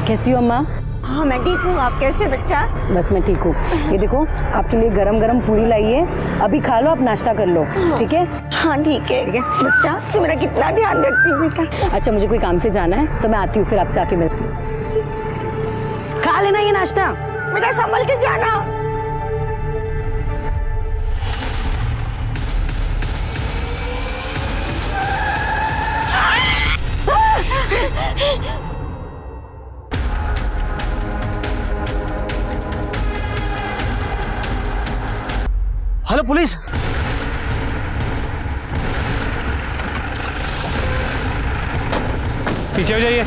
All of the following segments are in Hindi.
कैसी हो अम्मा? हाँ मैं ठीक हूँ, आप कैसे बच्चा? बस मैं ठीक हूँ। ये देखो आपके लिए गरम गरम पूरी लाई है, अभी खा लो, आप नाश्ता कर लो, ठीक है? हाँ ठीक है बच्चा, तू मेरा कितना ध्यान रखती है बेटा। अच्छा मुझे कोई काम से जाना है तो मैं आती हूँ, फिर आपसे आके मिलती हूँ। खा लेना ये नाश्ता। बेटा संभल के जाना। Hello police. पीछे हो जाइए,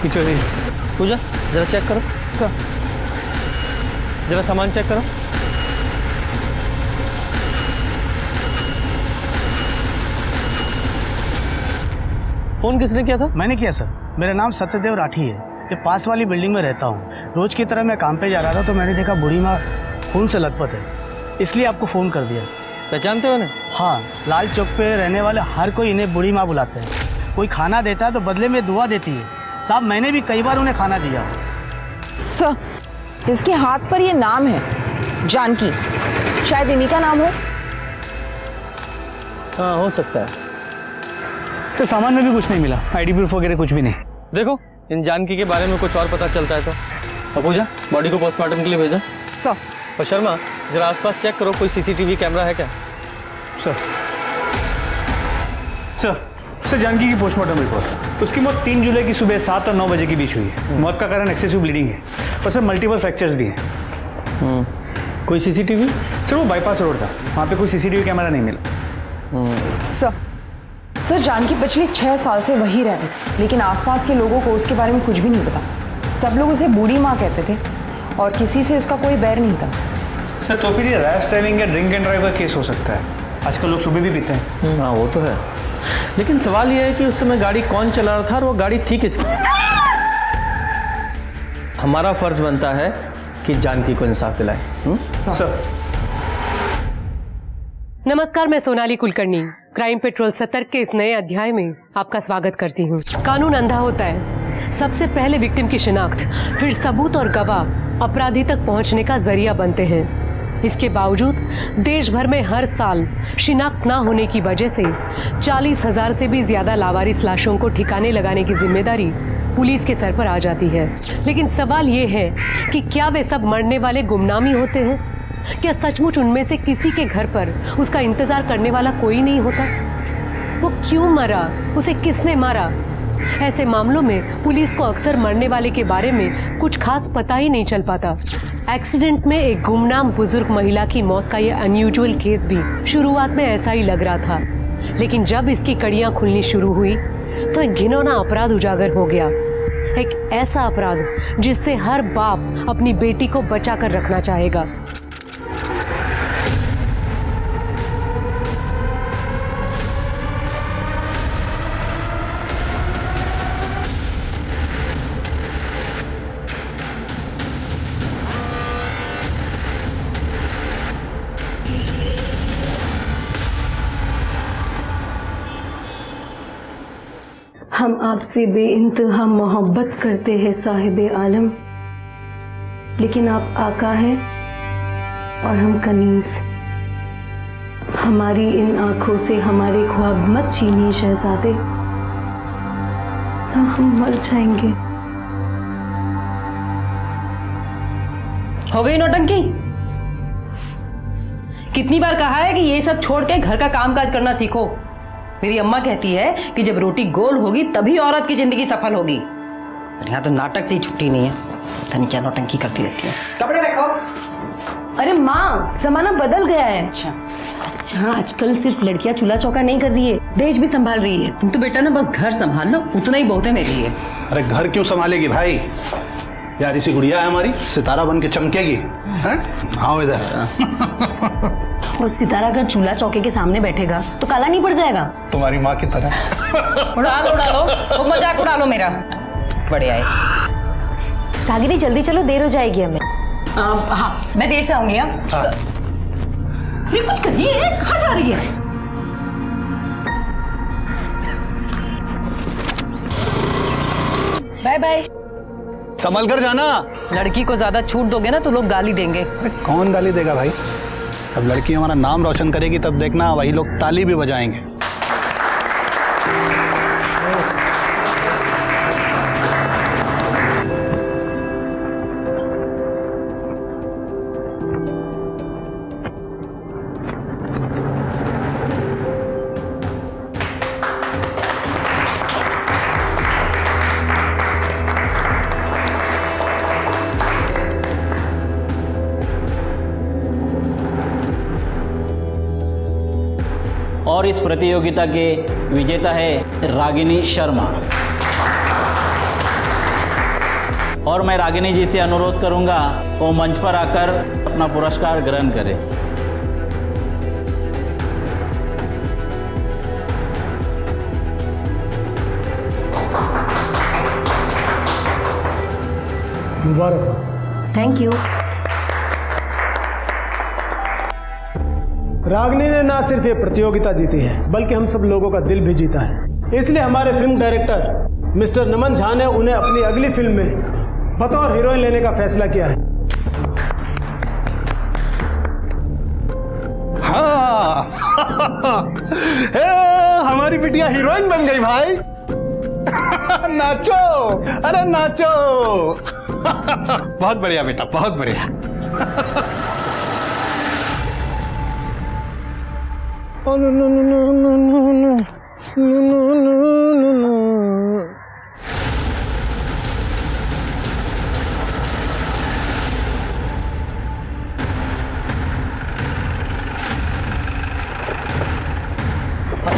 पीछे हो जाइए। पूजा जरा चेक करो सर, जरा सामान चेक करो। फोन किसने किया था? मैंने किया सर। मेरा नाम सत्यदेव राठी है, ये पास वाली बिल्डिंग में रहता हूँ। रोज की तरह मैं काम पे जा रहा था तो मैंने देखा बूढ़ी माँ खून से लथपथ है, इसलिए आपको फ़ोन कर दिया। पहचानते हो ना? हाँ, लाल चौक पे रहने वाले हर कोई इन्हें बूढ़ी माँ बुलाते हैं। कोई खाना देता है तो बदले में दुआ देती है। साहब मैंने भी कई बार उन्हें खाना दिया। सर, इसके हाथ पर ये नाम है जानकी, शायद इन्हीं का नाम हो। हाँ हो सकता है। तो सामान में भी कुछ नहीं मिला, आईडी प्रूफ वगैरह कुछ भी नहीं। देखो इन जानकी के बारे में कुछ और पता चलता है तो। पूजा बॉडी को पोस्टमार्टम के लिए भेजा। सर, और शर्मा जरा आसपास चेक करो, कोई सीसीटीवी कैमरा है क्या? सर सर जानकी की पोस्टमार्टम रिपोर्ट, उसकी मौत 3 जुलाई की सुबह 7 और 9 बजे के बीच हुई है। मौत का कारण एक्सेसिव ब्लीडिंग है और सर मल्टीपल फ्रैक्चर्स भी हैं। कोई सीसीटीवी? सर वो बाईपास रोड था, वहाँ पे कोई सीसीटीवी कैमरा नहीं मिला। सर जानकी पिछले 6 साल से वही रह रही, लेकिन आसपास के लोगों को उसके बारे में कुछ भी नहीं पता। सब लोग उसे बूढ़ी माँ कहते थे और किसी से उसका कोई बैर नहीं था। सर तो फिर ये रैश ड्राइविंग या ड्रिंक एंड ड्राइव का केस हो सकता है। आजकल लोग सुबह भी पीते हैं। हाँ वो तो है, लेकिन सवाल यह है कि उस समय गाड़ी कौन चला रहा था और वो गाड़ी थी किसकी? हमारा फर्ज बनता है कि जानकी को इंसाफ दिलाए। सर नमस्कार, मैं सोनाली कुलकर्णी क्राइम पेट्रोल सतर्क के इस नए अध्याय में आपका स्वागत करती हूँ। कानून अंधा होता है, सबसे पहले विक्टिम की शिनाख्त, फिर सबूत और गवाह अपराधी तक पहुँचने का जरिया बनते हैं। इसके बावजूद देश भर में हर साल शिनाख्त न होने की वजह से 40,000 से भी ज्यादा लावारिस लाशों को ठिकाने लगाने की जिम्मेदारी पुलिस के सर पर आ जाती है। लेकिन सवाल ये है कि क्या वे सब मरने वाले गुमनामी होते हैं? क्या सचमुच उनमें से किसी के घर पर उसका इंतजार करने वाला कोई नहीं होता? वो क्यों मरा, उसे किसने मारा? ऐसे मामलों में पुलिस को अक्सर मरने वाले के बारे में कुछ खास पता ही नहीं चल पाता। एक्सीडेंट में एक गुमनाम बुजुर्ग महिला की मौत का यह अनयूजुअल केस भी शुरुआत में ऐसा ही लग रहा था, लेकिन जब इसकी कड़ियां खुलनी शुरू हुई तो एक घिनौना अपराध उजागर हो गया। एक ऐसा अपराध जिससे हर बाप अपनी बेटी को बचा कर रखना चाहेगा। हम आपसे बेइंतहा मोहब्बत करते हैं साहिबे आलम, लेकिन आप आका हैं और हम कनीज। हमारी इन आंखों से हमारे ख्वाब मत छीनिए शहजादे, हम मर जाएंगे। हो गई नौटंकी? कितनी बार कहा है कि ये सब छोड़ के घर का कामकाज करना सीखो। मेरी अम्मा कहती है कि जब रोटी गोल होगी तभी औरत की जिंदगी सफल होगी। यहाँ तो नाटक से ही छुट्टी नहीं है, पता नहीं क्या नौटंकी करती रहती है। कपड़े रखो। अरे माँ, जमाना बदल गया है। अच्छा आजकल सिर्फ लड़कियां चूल्हा चौका नहीं कर रही है, देश भी संभाल रही है। तुम तो बेटा ना बस घर संभाल लो, उतना ही बहुत है मेरे लिए। अरे घर क्यों संभालेगी भाई, यार इसी गुड़िया है हमारी, सितारा बन के चमकेगी। आओ इधर। और सितारा अगर चूल्हा चौके के सामने बैठेगा तो काला नहीं पड़ जाएगा? तुम्हारी माँ की तरह। उड़ा लो, खूब मजाक उड़ा लो मेरा। बढ़िया है। जागीरी जल्दी चलो, देर हो जाएगी हमें। हाँ मैं देर से आऊंगी। कुछ करिए, कहाँ जा रही है? Bye bye. संभल कर जाना। लड़की को ज्यादा छूट दोगे ना तो लोग गाली देंगे। अरे कौन गाली देगा भाई? अब लड़की हमारा नाम रोशन करेगी तब देखना वही लोग ताली भी बजाएंगे। और इस प्रतियोगिता के विजेता है रागिनी शर्मा। और मैं रागिनी जी से अनुरोध करूंगा वो मंच पर आकर अपना पुरस्कार ग्रहण करें। मुबारक। Thank you. रागिनी ने ना सिर्फ ये प्रतियोगिता जीती है बल्कि हम सब लोगों का दिल भी जीता है। इसलिए हमारे फिल्म डायरेक्टर मिस्टर नमन झा ने उन्हें अपनी अगली फिल्म में बतौर हीरोइन लेने का फैसला किया है। हाँ हमारी बिटिया हीरोइन बन गई भाई। नाचो, अरे नाचो। बहुत बढ़िया बेटा, बहुत बढ़िया। Oh, no, no, no, no, no, no, no, no, no, no, no, no.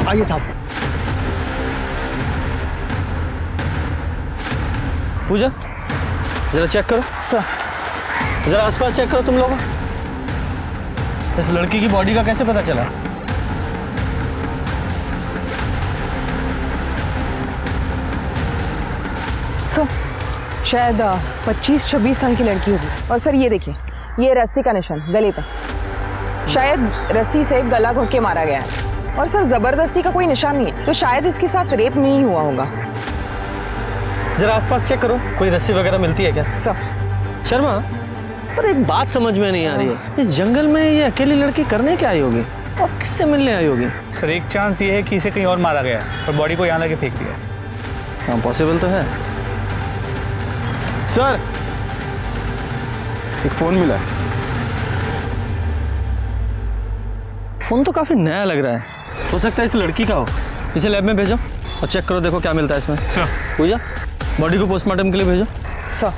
आइए साहब। पूजा जरा चेक करो। सर। जरा आसपास चेक करो तुम लोग। इस लड़की की बॉडी का कैसे पता चला? शायद 25-26 साल की लड़की होगी। और सर ये देखिए, ये रस्सी का निशान गले पे, शायद रस्सी से गला घोट के मारा गया है। और सर जबरदस्ती का कोई निशान नहीं है, तो शायद इसके साथ रेप नहीं हुआ होगा। जरा आसपास चेक करो, कोई रस्सी वगैरह मिलती है क्या? सर। शर्मा, पर एक बात समझ में नहीं आ रही है, इस जंगल में ये अकेली लड़की करने क्या आई होगी और किससे मिलने आई होगी? सर एक चांस ये है कि इसे कहीं और मारा गया है और बॉडी को यहाँ लाके फेंक दिया। हाँ पॉसिबल तो है। सर एक फोन मिला। फोन तो काफी नया लग रहा है, हो सकता है इस लड़की का हो। इसे लैब में भेजो और चेक करो, देखो क्या मिलता है इसमें। सर। पूजा बॉडी को पोस्टमार्टम के लिए भेजो। सर।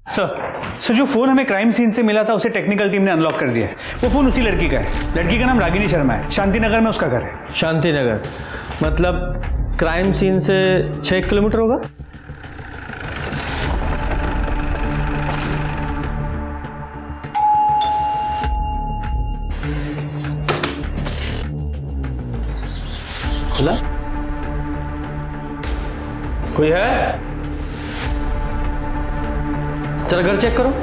सर जो फोन हमें क्राइम सीन से मिला था उसे टेक्निकल टीम ने अनलॉक कर दिया है। वो फोन उसी लड़की का है। लड़की का नाम रागिनी शर्मा है, शांति नगर में उसका घर है। शांति नगर मतलब क्राइम सीन से 6 किलोमीटर होगा। खुला? कोई है? चलो घर चेक करो।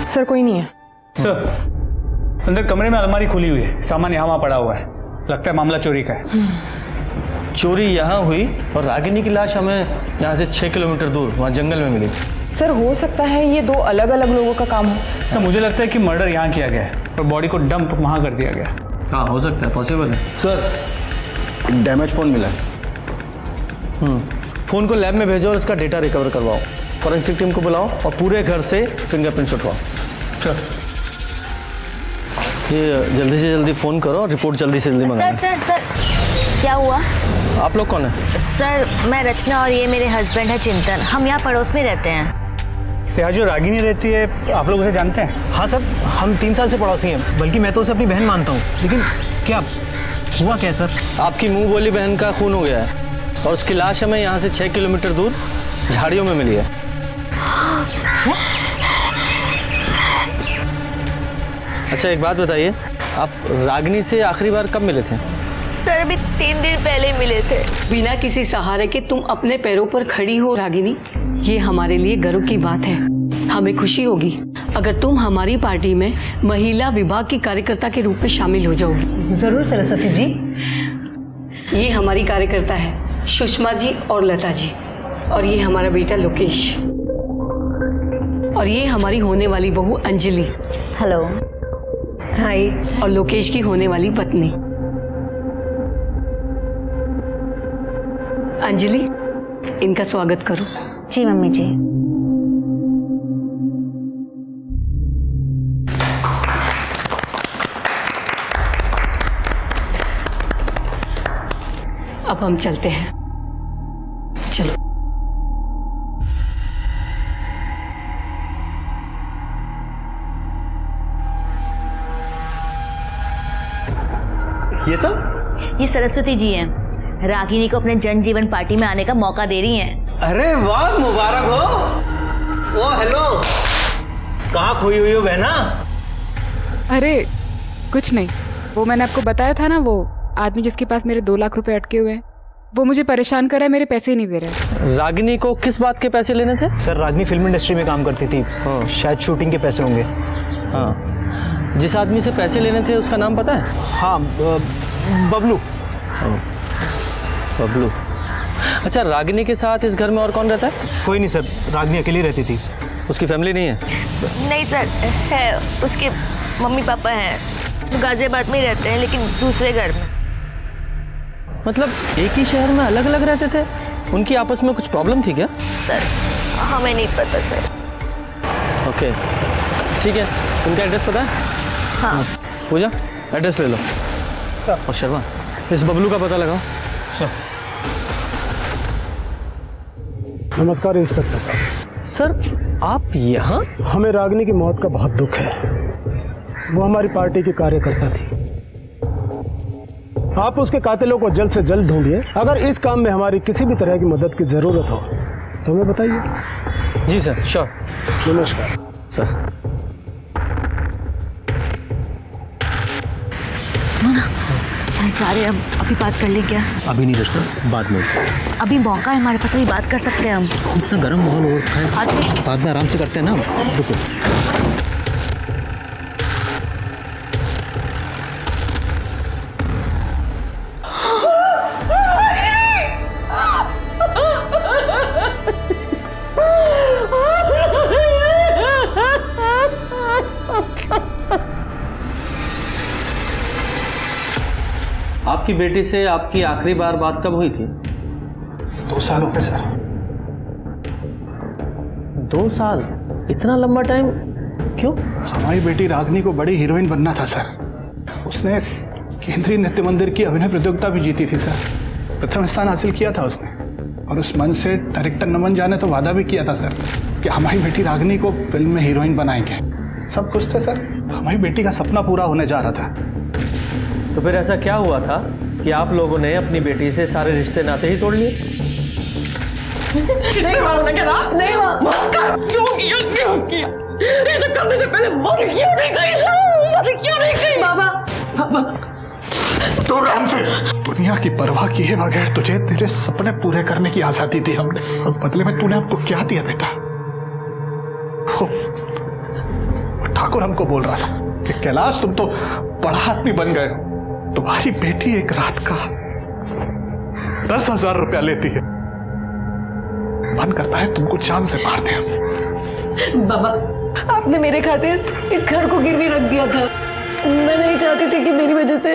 सर कोई नहीं है। सर अंदर कमरे में अलमारी खुली हुई है, सामान यहाँ वहाँ पड़ा हुआ है, लगता है मामला चोरी का है। चोरी यहाँ हुई और रागिनी की लाश हमें यहाँ से 6 किलोमीटर दूर वहाँ जंगल में मिली। सर हो सकता है ये 2 अलग अलग लोगों का काम हो। सर मुझे लगता है कि मर्डर यहाँ किया गया है और बॉडी को डंप वहाँ कर दिया गया। हाँ हो सकता है, पॉसिबल है। सर एक डैमेज फोन मिला है। फोन को लैब में भेजो और इसका डेटा रिकवर करवाओ। फॉरेंसिक टीम को बुलाओ और पूरे घर से फिंगरप्रिंट उठवाओ। सर ये जल्दी से जल्दी फोन करो, रिपोर्ट जल्दी से जल्दी मंगाओ। सर सर क्या हुआ? आप लोग कौन है? सर मैं रचना और ये मेरे हस्बैंड है चिंतन, हम यहाँ पड़ोस में रहते हैं। यहाँ जो रागिनी रहती है आप लोग उसे जानते हैं? हाँ सर, हम 3 साल से पड़ोसी हैं, बल्कि मैं तो उसे अपनी बहन मानता हूँ। लेकिन क्या हुआ क्या सर? आपकी मुंह बोली बहन का खून हो गया है और उसकी लाश हमें यहाँ से 6 किलोमीटर दूर झाड़ियों में मिली है। अच्छा एक बात बताइए, आप रागिनी से आखिरी बार कब मिले थे? सर अभी 3 दिन पहले मिले थे। बिना किसी सहारे के तुम अपने पैरों पर खड़ी हो रागिनी, ये हमारे लिए गर्व की बात है। हमें खुशी होगी अगर तुम हमारी पार्टी में महिला विभाग की कार्यकर्ता के रूप में शामिल हो जाओगी। जरूर सरस्वती जी। ये हमारी कार्यकर्ता है सुषमा जी और लता जी, और ये हमारा बेटा लोकेश, और ये हमारी होने वाली बहू अंजलि। हेलो। हाय। और लोकेश की होने वाली पत्नी अंजलि। इनका स्वागत करो। जी मम्मी जी। अब हम चलते हैं। चलो। ये सब? ये सरस्वती जी हैं। रागिनी को अपने जन जीवन पार्टी में आने का मौका दे रही हैं। अरे वाह, मुबारक हो। ओ हेलो, कहाँ खोई हुई हो बहना? अरे कुछ नहीं, वो मैंने आपको बताया था ना, वो आदमी जिसके पास मेरे 2 लाख रुपए अटके हुए हैं, वो मुझे परेशान कर रहा है, मेरे पैसे ही नहीं दे रहे। रागिनी को किस बात के पैसे लेने थे? सर रागिनी फिल्म इंडस्ट्री में काम करती थी। हाँ। शायद शूटिंग के पैसे होंगे। हाँ, जिस आदमी से पैसे लेने थे उसका नाम पता है? हाँ, बबलू। बबलू। अच्छा, रागिनी के साथ इस घर में और कौन रहता है? कोई नहीं सर, रागिनी अकेली रहती थी। उसकी फैमिली नहीं है? नहीं सर, है। उसके मम्मी पापा हैं, गाजियाबाद में ही रहते हैं, लेकिन दूसरे घर में। मतलब एक ही शहर में अलग अलग रहते थे? उनकी आपस में कुछ प्रॉब्लम थी क्या? सर हमें नहीं पता सर। ओके ठीक है, उनका एड्रेस पता है? हाँ। पूजा, एड्रेस ले लो। सर। और शर्मा, इस बबलू का पता लगाओ। सर। नमस्कार इंस्पेक्टर साहब। सर आप यहाँ? हमें रागिनी की मौत का बहुत दुख है। वो हमारी पार्टी की कार्यकर्ता थी। आप उसके कातिलों को जल्द से जल्द ढूंढिए। अगर इस काम में हमारी किसी भी तरह की मदद की जरूरत हो तो हमें बताइए। जी सर, श्योर। नमस्कार सर। सुनो ना, सर जा रहे हम, अभी बात कर ले क्या? अभी नहीं दोस्तों, बाद में। अभी मौका है हमारे पास, अभी बात कर सकते हैं हम। इतना गर्म माहौल हो रखा है, बाद में आराम से करते हैं ना। रुको। आपकी बेटी से आपकी आखिरी बार बात कब हुई थी? 2 साल हो गए सर। 2 साल? इतना लंबा टाइम क्यों? हमारी बेटी रागिनी को बड़ी हीरोइन बनना था सर। उसने केंद्रीय नृत्य मंदिर की अभिनय प्रतियोगिता भी जीती थी सर। प्रथम स्थान हासिल किया था उसने, और उस मंच से डायरेक्टर नमन झा ने तो वादा भी किया था सर कि हमारी बेटी रागिनी को फिल्म में हीरोइन बनाएंगे। सब कुछ थे सर, हमारी बेटी का सपना पूरा होने जा रहा था। तो फिर ऐसा क्या हुआ था कि आप लोगों ने अपनी बेटी से सारे रिश्ते नाते ही तोड़ लिए? नहीं मारो क्या ना? नहीं क्यों किया? इसे करने से पहले मर क्यों नहीं गई? बाबा तो राम से दुनिया की परवाह किए बगैर तुझे तेरे सपने पूरे करने की आजादी दी हमने, और बदले में तूने हमको क्या दिया बेटा? वो ठाकुर हमको बोल रहा था कि कैलाश तुम तो बड़ा आदमी बन गए हो, तुम्हारी बेटी एक रात का 10,000 रुपया लेती है। मन करता है तुमको जान से मार दे। बाबा आपने मेरे खातिर इस घर को गिरवी रख दिया था। मैं नहीं चाहती थी कि मेरी वजह से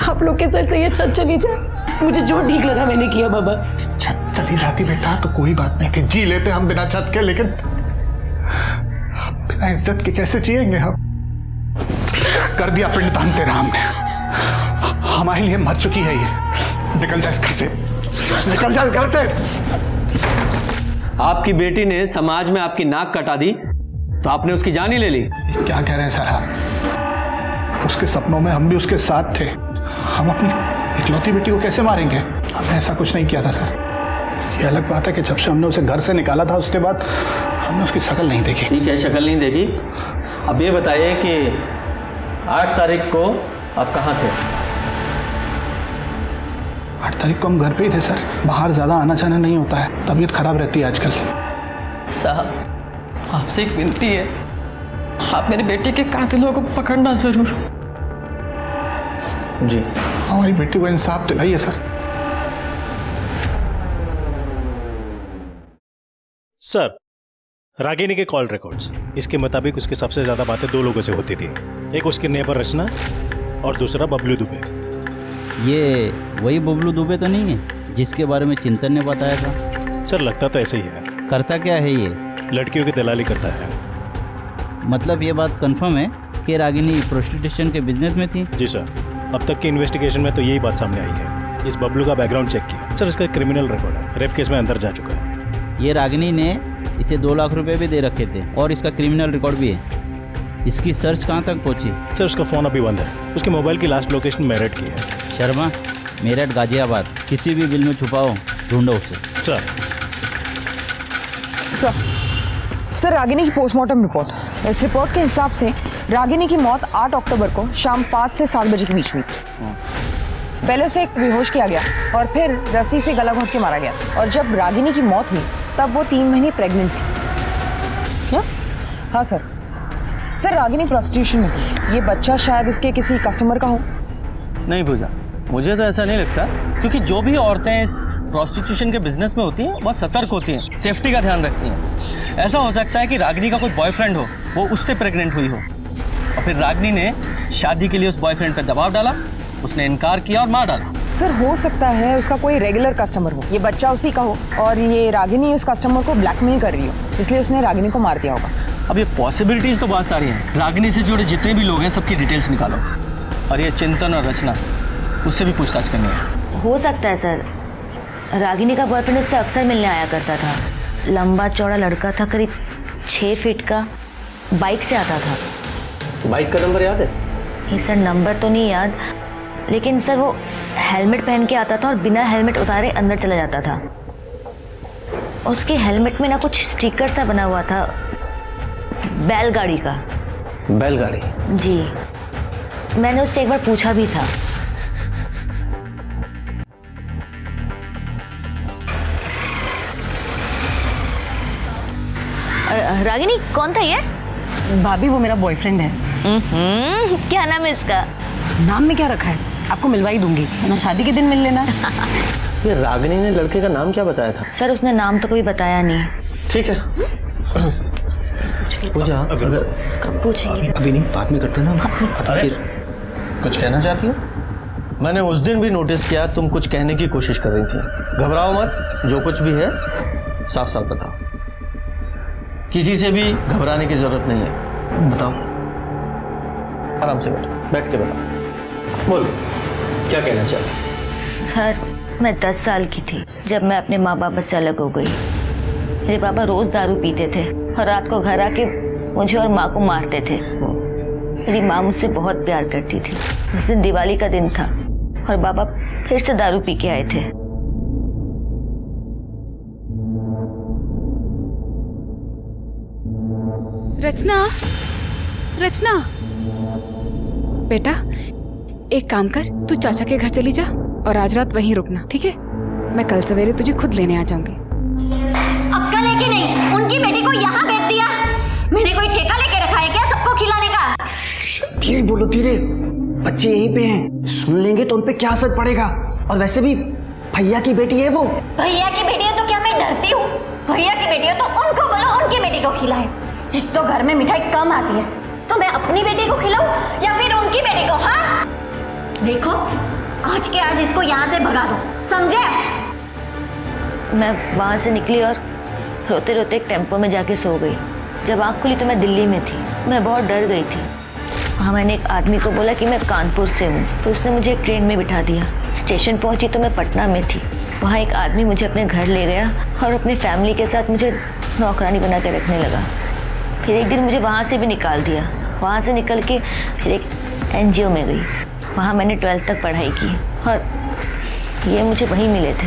आप लोग के सर से ये छत चली जाए। मुझे जो ठीक लगा मैंने किया बाबा। छत चली जाती बेटा तो कोई बात नहीं थी, जी लेते हम बिना छत के, लेकिन बिना इज्जत के कैसे जिएंगे हम? कर दिया पिंडदान तेरा हमने, हमारे लिए मर चुकी है ये। निकल जा इस घर से, निकल जा इस घर से। आपकी बेटी ने समाज में आपकी नाक कटा दी तो आपने उसकी जान ही ले ली। क्या कह रहे हैं सर आप? उसके सपनों में हम भी उसके साथ थे। हम अपनी इकलौती बेटी को कैसे मारेंगे? हमने ऐसा कुछ नहीं किया था सर। ये अलग बात है कि जब से हमने उसे घर से निकाला था उसके बाद हमने उसकी शक्ल नहीं देखी। ठीक है, शक्ल नहीं देखी। अब ये बताइए कि 8 तारीख को आप कहाँ थे? 8 तारीख को हम घर पे ही थे सर। बाहर ज्यादा आना जाना नहीं होता है, तबीयत खराब रहती है आजकल। साहब, आपसे एक विनती है, आप मेरे बेटे के कातिलों को पकड़ना जरूर। जी, हमारी बेटी को इंसाफ दिलाइए सर। सर, रागिनी के कॉल रिकॉर्ड्स, इसके मुताबिक उसकी सबसे ज्यादा बातें 2 लोगों से होती थी। एक उसके नेबर रचना और दूसरा बबलू दुबे। ये वही बबलू दुबे तो नहीं है जिसके बारे में चिंतन ने बताया था? सर, लगता तो ऐसे ही है। करता क्या है ये? लड़कियों की दलाली करता है। मतलब ये बात कंफर्म है कि रागिनी प्रोस्टिट्यूशन के बिजनेस में थी? जी सर, अब तक की इन्वेस्टिगेशन में तो यही बात सामने आई है। इस बबलू का बैकग्राउंड चेक किया सर, इसका क्रिमिनल रिकॉर्ड है, रेप केस में अंदर जा चुका है। ये रागिनी ने इसे 2 लाख रुपए भी दे रखे थे और इसका क्रिमिनल रिकॉर्ड भी है। इसकी सर्च कहाँ तक पहुँची? सर, उसका फ़ोन अभी बंद है। उसके मोबाइल की लास्ट लोकेशन मेरठ की है। शर्मा, मेरठ गाजियाबाद, किसी भी बिल में छुपाओ, ढूंढो उसे। सर, रागिनी की पोस्टमार्टम रिपोर्ट। इस रिपोर्ट के हिसाब से रागिनी की मौत 8 अक्टूबर को शाम 5 से 7 बजे के बीच हुई। पहले उसे एक बेहोश किया गया और फिर रस्सी से गला घोंट के मारा गया। और जब रागिनी की मौत हुई तब वो 3 महीने प्रेग्नेंट थी। क्या? हाँ सर। सर, रागिनी प्रोस्टिट्यूशन में थी। ये बच्चा शायद उसके किसी कस्टमर का हो। नहीं पूजा, मुझे तो ऐसा नहीं लगता, क्योंकि जो भी औरतें इस प्रोस्टिट्यूशन के बिजनेस में होती हैं, बहुत सतर्क होती हैं, सेफ्टी का ध्यान रखती हैं। ऐसा हो सकता है कि रागिनी का कोई बॉयफ्रेंड हो, वो उससे प्रेग्नेंट हुई हो, और फिर रागिनी ने शादी के लिए उस बॉयफ्रेंड पर दबाव डाला, उसने इनकार किया और मार डाला। सर, हो सकता है उसका कोई रेगुलर कस्टमर हो, ये बच्चा उसी का हो और ये रागिनी उस कस्टमर को ब्लैकमेल कर रही हो, इसलिए उसने रागिनी को मार दिया होगा। अब ये पॉसिबिलिटीज तो बहुत सारी हैं। रागिनी से जुड़े जितने भी लोग हैं सबकी डिटेल्स निकालो, और ये चिंतन और रचना, उससे भी पूछताछ करनी है। हो सकता है सर, रागिनी का बॉयफ्रेंड उससे अक्सर मिलने आया करता था। लंबा चौड़ा लड़का था, करीब 6 फीट का, बाइक से आता था। बाइक का नंबर याद है? ये सर, नंबर तो नहीं याद, लेकिन सर वो हेलमेट पहन के आता था और बिना हेलमेट उतारे अंदर चला जाता था। उसके हेलमेट में ना कुछ स्टिकर सा बना हुआ था, बैलगाड़ी का। बैलगाड़ी? जी, मैंने उससे एक बार पूछा भी था। रागिनी, कौन था ये? भाभी, वो मेरा बॉयफ्रेंड है। क्या नाम है इसका? नाम में क्या रखा है आपको मिलवा ही दूंगी, ना शादी के दिन मिल लेना। ये रागिनी ने लड़के का नाम क्या बताया था? सर, उसने नाम तो कभी बताया नहीं। ठीक है, पूजा, अगर कब पूछेंगे? अभी नहीं, बाद में करते ना। अरे, कुछ कहना चाहती हो? मैंने उस दिन भी नोटिस किया तुम कुछ कहने की कोशिश कर रही थी। घबराओ मत, जो कुछ भी है साफ साफ बताओ, किसी से भी घबराने की जरूरत नहीं है। बताओ, आराम से बैठ के बताओ। बोलो, क्या कहना चाहते? सर, मैं 10 साल की थी जब मैं अपने माँ बाप से अलग हो गई। मेरे पापा रोज दारू पीते थे और रात को घर आके मुझे और माँ को मारते थे। मेरी माँ मुझसे बहुत प्यार करती थी। उस दिन दिवाली का दिन था और पापा फिर से दारू पी के आए थे। रचना, रचना बेटा, एक काम कर, तू चाचा के घर चली जा और आज रात वहीं रुकना, ठीक है? मैं कल सवेरे तुझे खुद लेने आ जाऊंगी। अक्कल है कि नहीं? उनकी बेटी को यहाँ भेज दिया। मैंने कोई ठेका लेके रखा है क्या सबको खिलाने का? धीरे बोलो, धीरे, बच्चे यहीं पे हैं, सुन लेंगे तो उनपे क्या असर पड़ेगा। और वैसे भी भैया की बेटी है वो। भैया की बेटी है तो क्या मैं डरती हूँ? भैया की बेटी है तो उनको बोलो उनकी बेटी को खिलाए। एक तो घर में मिठाई कम आती है, तो मैं अपनी बेटी को खिलाऊं या फिर उनकी बेटी को? हाँ, देखो, आज के आज इसको यहाँ से भगा दो, समझे? मैं वहाँ से निकली और रोते रोते एक टेम्पो में जाके सो गई। जब आँख खुली तो मैं दिल्ली में थी। मैं बहुत डर गई थी। वहाँ मैंने एक आदमी को बोला कि मैं कानपुर से हूँ, तो उसने मुझे एक ट्रेन में बिठा दिया। स्टेशन पहुँची तो मैं पटना में थी। वहाँ एक आदमी मुझे अपने घर ले गया और अपनी फैमिली के साथ मुझे नौकरानी बना के रखने लगा। फिर एक दिन मुझे वहाँ से भी निकाल दिया। वहाँ से निकल के फिर एक NGO में गई। वहाँ मैंने 12th तक पढ़ाई की और ये मुझे वहीं मिले थे।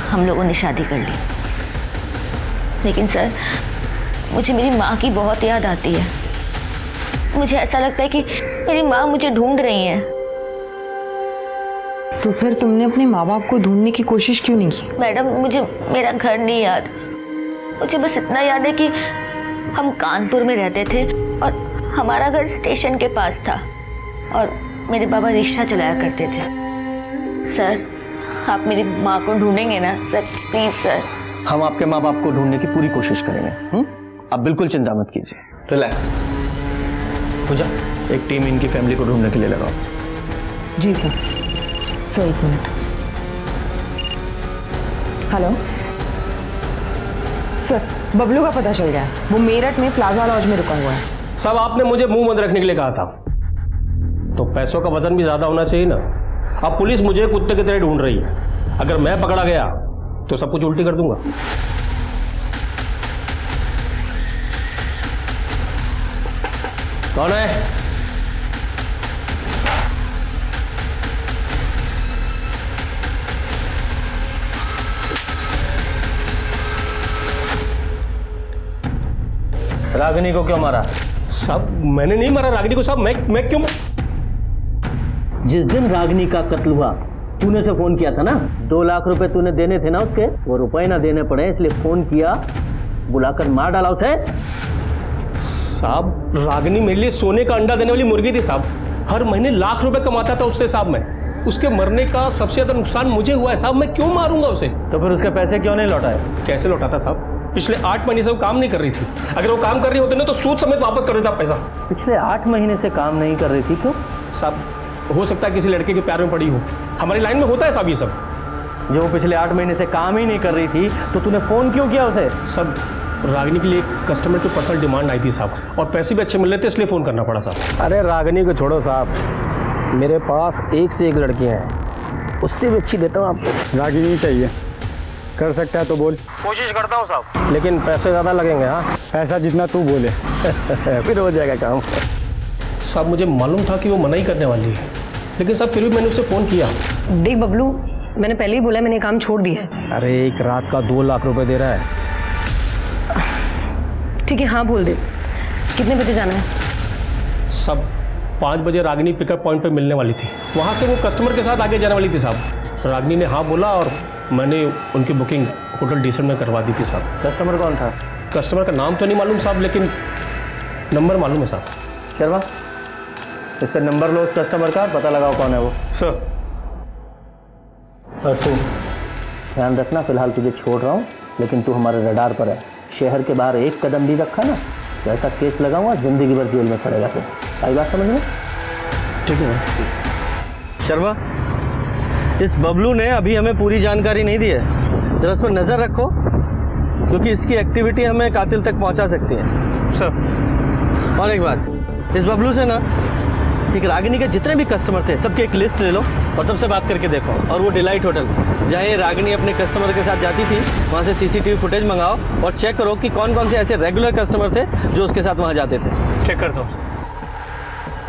हम लोगों ने शादी कर ली। लेकिन सर, मुझे मेरी माँ की बहुत याद आती है। मुझे ऐसा लगता है कि मेरी माँ मुझे ढूंढ रही है। तो फिर तुमने अपने माँ बाप को ढूंढने की कोशिश क्यों नहीं की? मैडम, मुझे मेरा घर नहीं याद। मुझे बस इतना याद है कि हम कानपुर में रहते थे और हमारा घर स्टेशन के पास था और मेरे बाबा रिक्शा चलाया करते थे। सर, आप मेरी माँ को ढूंढेंगे ना सर? Please sir. हम आपके माँ बाप को ढूंढने की पूरी कोशिश करेंगे। आप बिल्कुल चिंता मत कीजिए, रिलैक्स। पूजा, एक टीम इनकी फैमिली को ढूंढने के लिए लगाओ। जी sir. Sir 1 minute. Hello sir, Bablu का पता चल गया है। वो मेरठ में प्लाजा लॉज में रुका हुआ है। सब आपने मुझे मुंह बंद रखने के लिए कहा था, तो पैसों का वजन भी ज्यादा होना चाहिए ना। अब पुलिस मुझे कुत्ते की तरह ढूंढ रही है। अगर मैं पकड़ा गया तो सब कुछ उल्टी कर दूंगा। कौन है? रागिनी को क्यों मारा? सब मैंने नहीं मारा रागिनी को। सब मैं क्यों? जिस दिन रागिनी का कत्ल हुआ तूने उसे फोन किया था ना, 2 लाख रुपए तूने देने थे ना उसके, वो रुपए ना देने पड़े इसलिए फोन किया, बुलाकर मार डाला उसे। साहब, रागिनी मेरे लिए सोने का अंडा देने वाली मुर्गी थी साहब। हर महीने लाख रुपए कमाता था उससे साहब मैं। उसके मरने का सबसे ज्यादा नुकसान मुझे हुआ है साहब। मैं क्यों मारूंगा उसे? तो फिर उसके पैसे क्यों नहीं लौटाए? कैसे लौटाता साहब? पिछले 8 महीने से वो काम नहीं कर रही थी। अगर वो काम कर रही होती ना तो सूद समेत वापस कर देता पैसा। पिछले 8 महीने से काम नहीं कर रही थी क्यों? साहब, हो सकता है किसी लड़के के प्यार में पड़ी हो। हमारी लाइन में होता है साहब ये सब। जो वो पिछले 8 महीने से काम ही नहीं कर रही थी तो तूने फोन क्यों किया उसे? सब रागिनी के लिए एक कस्टमर की पर्सनल डिमांड आई थी साहब, और पैसे भी अच्छे मिल रहे थे इसलिए फोन करना पड़ा साहब। अरे रागिनी को छोड़ो साहब, मेरे पास एक से एक लड़कियां हैं, उससे भी अच्छी देता हूँ आपको। रागिनी चाहिए। कर सकता है तो बोल। कोशिश करता हूँ साहब, लेकिन पैसे ज़्यादा लगेंगे। हाँ, पैसा जितना तू बोले फिर हो जाएगा काम। साहब, मुझे मालूम था कि वो मना ही करने वाली है, लेकिन साहब फिर भी मैंने उससे फ़ोन किया। देख बबलू, मैंने पहले ही बोला मैंने काम छोड़ दिया है। अरे एक रात का 2 लाख रुपए दे रहा है। ठीक है, हाँ बोल दे। कितने बजे जाना है? सब 5 बजे रागिनी पिकअप पॉइंट पे मिलने वाली थी। वहाँ से वो कस्टमर के साथ आगे जाने वाली थी साहब। रागिनी ने हाँ बोला और मैंने उनकी बुकिंग होटल डीसेंट में करवा दी थी साहब। कस्टमर कौन था? कस्टमर का नाम तो नहीं मालूम साहब, लेकिन नंबर मालूम है साहब। शर्मा, इससे नंबर लो उस कस्टमर का, पता लगाओ कौन है वो। सर। तू ध्यान रखना, फिलहाल तुझे छोड़ रहा हूँ, लेकिन तू हमारे रडार पर है। शहर के बाहर एक कदम भी रखा ना तो ऐसा केस लगाऊंगा, जिंदगी भर जेल में सड़ेगा फिर। आई बात समझ में? ठीक है। शर्मा, इस बबलू ने अभी हमें पूरी जानकारी नहीं दी है, जरा उस पर नज़र रखो, क्योंकि इसकी एक्टिविटी हमें कातिल तक पहुंचा सकती है। सर। और एक बात, इस बबलू से ना एक रागिनी के जितने भी कस्टमर थे सबकी एक लिस्ट ले लो और सबसे बात करके देखो। और वो डिलाइट होटल जहाँ ये रागिनी अपने कस्टमर के साथ जाती थी वहाँ से CCTV फुटेज मंगाओ और चेक करो कि कौन कौन से ऐसे रेगुलर कस्टमर थे जो उसके साथ वहाँ जाते थे। चेक करता हूँ।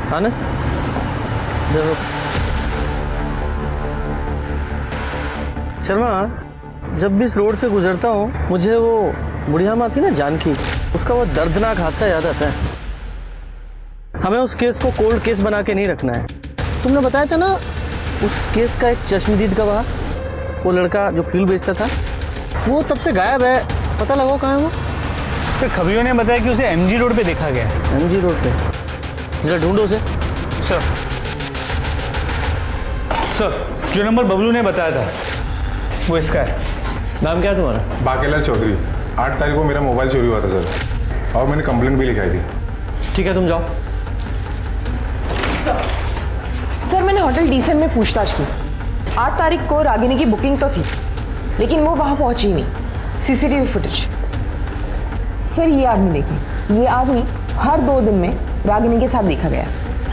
हाँ ना, जरूर। शर्मा, जब भी इस रोड से गुजरता हूँ मुझे वो बुढ़िया माँ थी ना जानकी, उसका वो दर्दनाक हादसा याद आता है। हमें उस केस को कोल्ड केस बना के नहीं रखना है। तुमने बताया था ना उस केस का एक चश्मदीद गवाह, वो लड़का जो फील बेचता था, वो तब से गायब है। पता लगाओ कहाँ है वो? सर, खबरियों ने बताया कि उसे MG रोड पे देखा गया है। MG रोड पे? जरा ढूंढो उसे। सर, जो नंबर बबलू ने बताया था वो इसका है। नाम क्या है तुम्हारा? बाकेलाल चौधरी। 8 तारीख को मेरा मोबाइल चोरी हुआ था सर, और मैंने कंप्लेंट भी लिखाई थी। ठीक है, तुम जाओ। सर, मैंने होटल डीसेंट में पूछताछ की। 8 तारीख को रागिनी की बुकिंग तो थी, लेकिन वो वहां पहुंची ही नहीं। CCTV footage. सर, ये आदमी देखिए, ये आदमी हर 2 दिन में रागिनी के साथ देखा गया।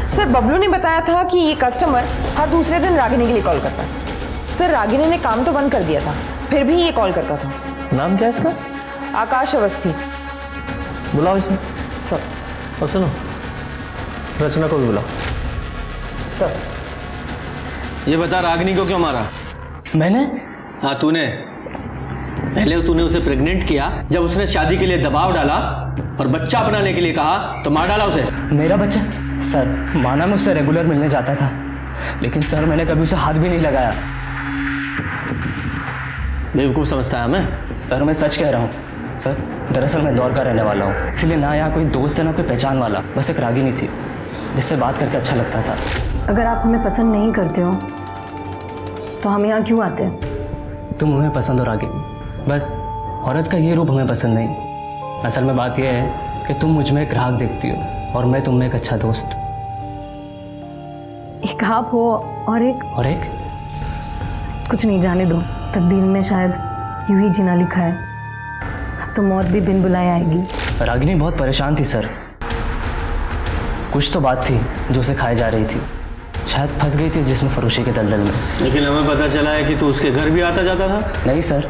सर, बबलू ने बताया था कि ये कस्टमर हर दूसरे दिन रागिनी के लिए कॉल करता है। सर, रागिनी ने काम तो बंद कर दिया था, फिर भी ये कॉल करता था। नाम क्या है इसका? आकाश अवस्थी। बुलाओ इसे। सर। और सुनो, रचना को भी बुलाओ। सर। ये बता, रागिनी को क्यों मारा? मैंने? हाँ, तूने। पहले तूने उसे प्रेग्नेंट किया, जब उसने शादी के लिए दबाव डाला और बच्चा बनाने के लिए कहा तो मार डाला उसे। मेरा बच्चा? सर, माना मैं उससे रेगुलर मिलने जाता था, लेकिन सर मैंने कभी उसे हाथ भी नहीं लगाया। बेवकूफ़ समझता है हमें? सर, मैं सच कह रहा हूँ। सर दरअसल मैं इंदौर का रहने वाला हूँ, इसलिए ना यहाँ कोई दोस्त है ना कोई पहचान वाला, बस एक रागिनी थी जिससे बात करके अच्छा लगता था। अगर आप हमें पसंद नहीं करते हो तो हम यहाँ क्यों आते हैं? तुम हमें पसंद हो रागिनी, बस औरत का ये रूप हमें पसंद नहीं। असल में बात यह है कि तुम मुझ में एक ग्राहक देखती हो और मैं तुम में एक अच्छा दोस्त। एक आप हो और एक कुछ नहीं, जाने दो। तकदीर में शायद यूं ही जीना लिखा है, अब तो मौत भी बिन बुलाए आएगी। रागिनी बहुत परेशान थी सर, कुछ तो बात थी जो उसे खाए जा रही थी, शायद फंस गई थी जिसमें फरोशी के दलदल में। लेकिन हमें पता चला है कि तू उसके घर भी आता जाता था। नहीं सर,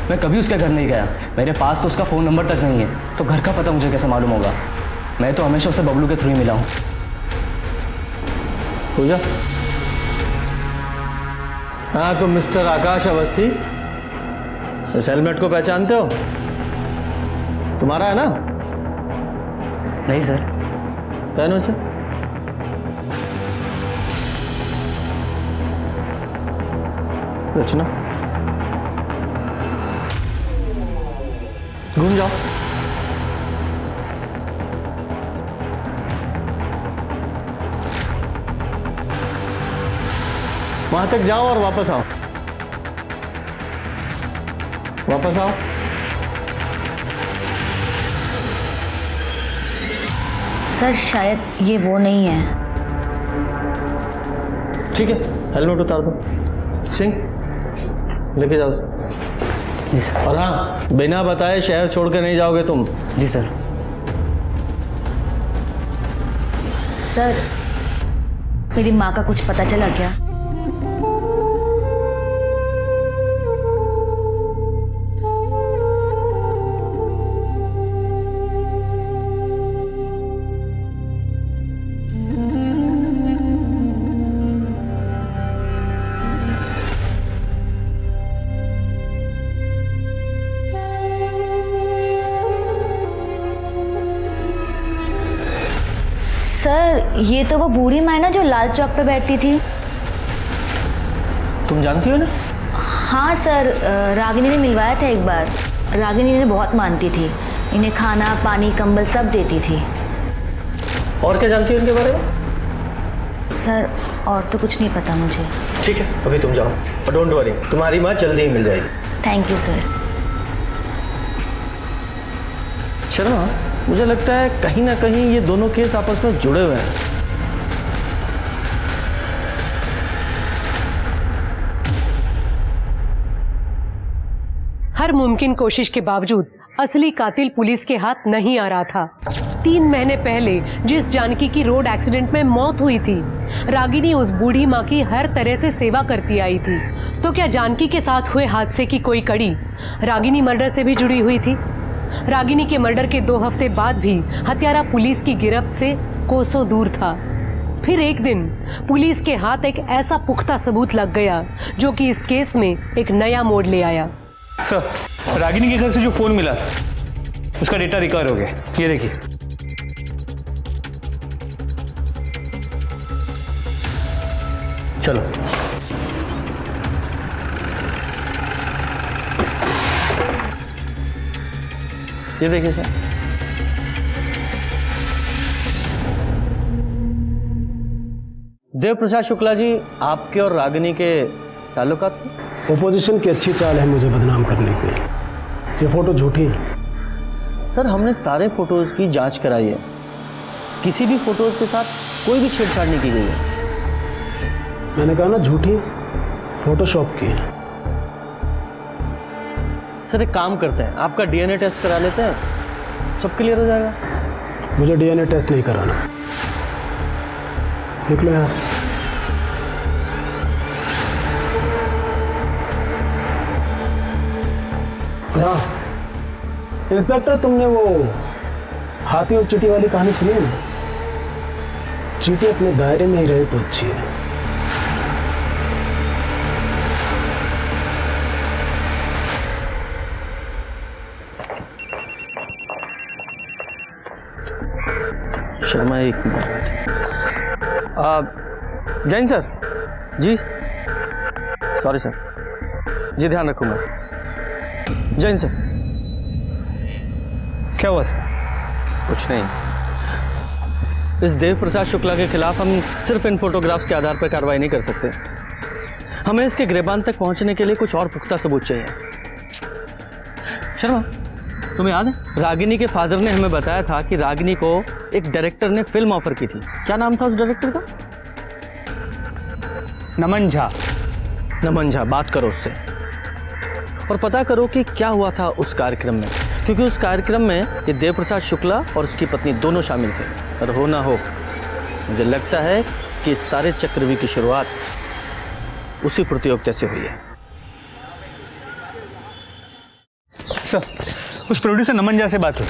मैं कभी उसके घर नहीं गया, मेरे पास तो उसका फ़ोन नंबर तक नहीं है, तो घर का पता मुझे कैसे मालूम होगा? मैं तो हमेशा उसे बबलू के थ्रू ही मिला हूँ। पूजा, हाँ तुम मिस्टर आकाश अवस्थी इस हेलमेट को पहचानते हो? तुम्हारा है ना? नहीं सर। पहनो इसे। रचना, घूम जाओ। वहां तक जाओ और वापस आओ, वापस आओ। सर शायद ये वो नहीं है। ठीक है, हेलमेट उतार दो। सिंह, लेके जाओ उसे। जी सर। और हाँ, बिना बताए शहर छोड़ के नहीं जाओगे तुम। जी सर। सर मेरी माँ का कुछ पता चला क्या? सर ये तो वो बूढ़ी माँ है ना जो लाल चौक पे बैठती थी। तुम जानती हो ना? हाँ सर, रागिनी ने मिलवाया था एक बार। रागिनी ने बहुत मानती थी, इन्हें खाना पानी कंबल सब देती थी। और क्या जानती हो इनके बारे में? सर और तो कुछ नहीं पता मुझे। ठीक है, अभी तुम जाओ और डोंट वरी, तुम्हारी माँ जल्दी ही मिल जाएगी। Thank you sir. शर्मा, मुझे लगता है कहीं ना कहीं ये दोनों केस आपस में जुड़े हुए हैं। हर मुमकिन कोशिश के बावजूद असली कातिल पुलिस के हाथ नहीं आ रहा था। 3 महीने पहले जिस जानकी की रोड एक्सीडेंट में मौत हुई थी, रागिनी उस बूढ़ी माँ की हर तरह से सेवा करती आई थी। तो क्या जानकी के साथ हुए हादसे की कोई कड़ी रागिनी मर्डर से भी जुड़ी हुई थी? रागिनी के मर्डर के 2 हफ्ते बाद भी हत्यारा पुलिस की गिरफ्त से कोसों दूर था। फिर एक दिन पुलिस के हाथ एक ऐसा पुख्ता सबूत लग गया जो कि इस केस में एक नया मोड़ ले आया। सर, रागिनी के घर से जो फोन मिला था उसका डेटा रिकवर हो गया, ये देखिए। चलो। ये देखिए सर। देव प्रसाद शुक्ला जी, आपके और रागिनी के ताल्लुकात? ओपोजिशन की अच्छी चाल है मुझे बदनाम करने की। ये फोटो झूठी है। सर हमने सारे फोटोज की जांच कराई है, किसी भी फोटोज के साथ कोई भी छेड़छाड़ नहीं की गई है। मैंने कहा ना झूठी, फोटोशॉप की है। सर एक काम करते हैं, आपका डीएनए टेस्ट करा लेते हैं, सब क्लियर हो जाएगा। मुझे डीएनए टेस्ट नहीं कराना। निकलो यहाँ से। हाँ इंस्पेक्टर, तुमने वो हाथी और चींटी वाली कहानी सुनी है ना? चींटी अपने दायरे में ही रहे तो अच्छी है। शर्मा एक मिनट। जैन सर जी, सॉरी सर जी, ध्यान रखूंगा। जैन सर, क्या हुआ सर? कुछ नहीं। इस देव प्रसाद शुक्ला के खिलाफ हम सिर्फ इन फोटोग्राफ्स के आधार पर कार्रवाई नहीं कर सकते। हमें इसके गिरबान तक पहुंचने के लिए कुछ और पुख्ता सबूत चाहिए। शर्मा, तुम्हें याद है रागिनी के फादर ने हमें बताया था कि रागिनी को एक डायरेक्टर ने फिल्म ऑफर की थी। क्या नाम था उस डायरेक्टर का? नमन झा। नमन झा, बात करो उससे और पता करो कि क्या हुआ था उस कार्यक्रम में, क्योंकि उस कार्यक्रम में ये देव प्रसाद शुक्ला और उसकी पत्नी दोनों शामिल थे। और हो ना हो, मुझे लगता है कि इस सारे चक्रव्यूह की शुरुआत उसी प्रतियोगिता से हुई है। सर, उस प्रोड्यूसर नमन झा से बात हुई।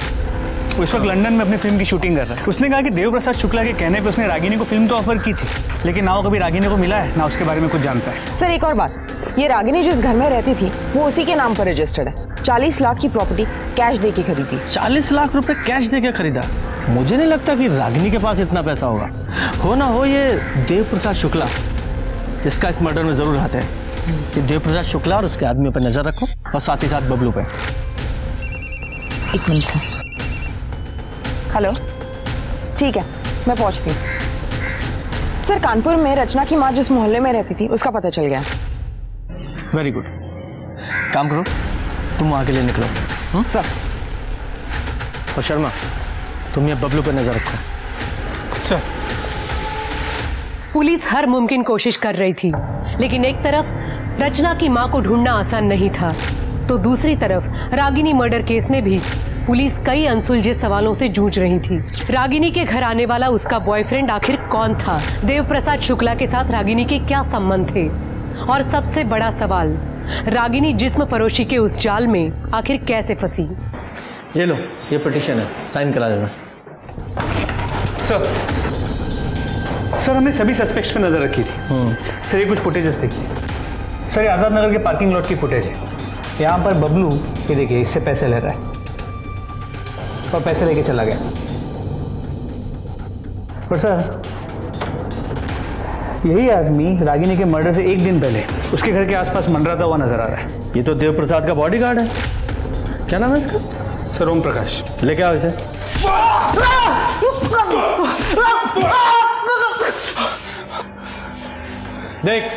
वो इस वक्त लंदन में अपनी फिल्म की शूटिंग कर रहा है। उसने कहा कि देव प्रसाद शुक्ला के कहने पे उसने रागिनी को फिल्म तो ऑफर की थी, लेकिन ना वो कभी रागिनी को मिला है, ना उसके बारे में कुछ जानता है। सर एक और बात, ये रागिनी जिस घर में रहती थी वो उसी के नाम पर रजिस्टर्ड है। 40 लाख की प्रॉपर्टी कैश दे के खरीदी। 40 लाख रुपए कैश दे के खरीदा? मुझे नहीं लगता कि रागिनी के पास इतना पैसा होगा। हो ना हो ये देव प्रसाद शुक्ला, इसका इस मर्डर में जरूर हाथ है। ये देव प्रसाद शुक्ला और उसके आदमी पर नजर रखो और साथ ही साथ बबलू पे। एक मिनट सर। हेलो, ठीक है, मैं पहुंचती हूँ। सर कानपुर में रचना की माँ जिस मोहल्ले में रहती थी उसका पता चल गया। वेरी गुड, काम करो, तुम वहां के लिए निकलो। सर। और शर्मा, तुम ये बबलू पे नजर रखो। सर। पुलिस हर मुमकिन कोशिश कर रही थी, लेकिन एक तरफ रचना की मां को ढूंढना आसान नहीं था, तो दूसरी तरफ रागिनी मर्डर केस में भी पुलिस कई अनसुलझे सवालों से जूझ रही थी। रागिनी के घर आने वाला उसका बॉयफ्रेंड आखिर कौन था? देव प्रसाद शुक्ला के साथ रागिनी के क्या संबंध थे? और सबसे बड़ा सवाल, रागिनी जिस्म फरोशी के उस जाल में आखिर कैसे फंसी? ये लो, ये पिटीशन है, साइन करा देना। सर, हमने सभी सस्पेक्ट्स पे नजर रखी थी। सर ये कुछ फुटेजेस देखिए। सर ये आजाद नगर के पार्किंग लॉट की फुटेज है। यहाँ पर बबलू, ये देखिए, इससे पैसे ले रहा है और पैसे लेके चला गया। पर सर यही आदमी रागिनी के मर्डर से एक दिन पहले उसके घर के आसपास मंडराता हुआ नजर आ रहा है। ये तो देव प्रसाद का बॉडीगार्ड है। क्या नाम है इसका? सर ओम प्रकाश। लेके आओ इसे। देख,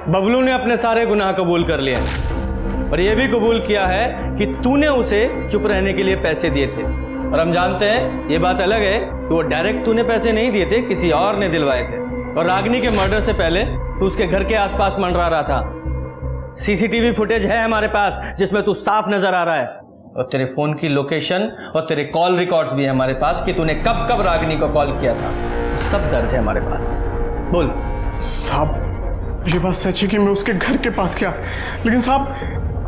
बबलू ने अपने सारे गुनाह कबूल कर लिए और ये भी कबूल किया है कि तूने उसे चुप रहने के लिए पैसे दिए थे। और हम जानते हैं, ये बात अलग है कि वो डायरेक्ट तूने पैसे नहीं दिए थे, किसी और ने दिलवाए थे। और रागिनी के मर्डर से पहले तू उसके घर के आसपास मंडरा रहा था। सीसीटीवी फुटेज है हमारे पास जिसमें तू साफ नजर आ रहा है, और तेरे फोन की लोकेशन और तेरे कॉल रिकॉर्ड्स भी है हमारे पास कि तूने कब कब रागिनी को कॉल किया था। सब दर्ज है हमारे पास। बोल। साहब, ये बात सच है कि मैं उसके घर के पास गया, लेकिन साहब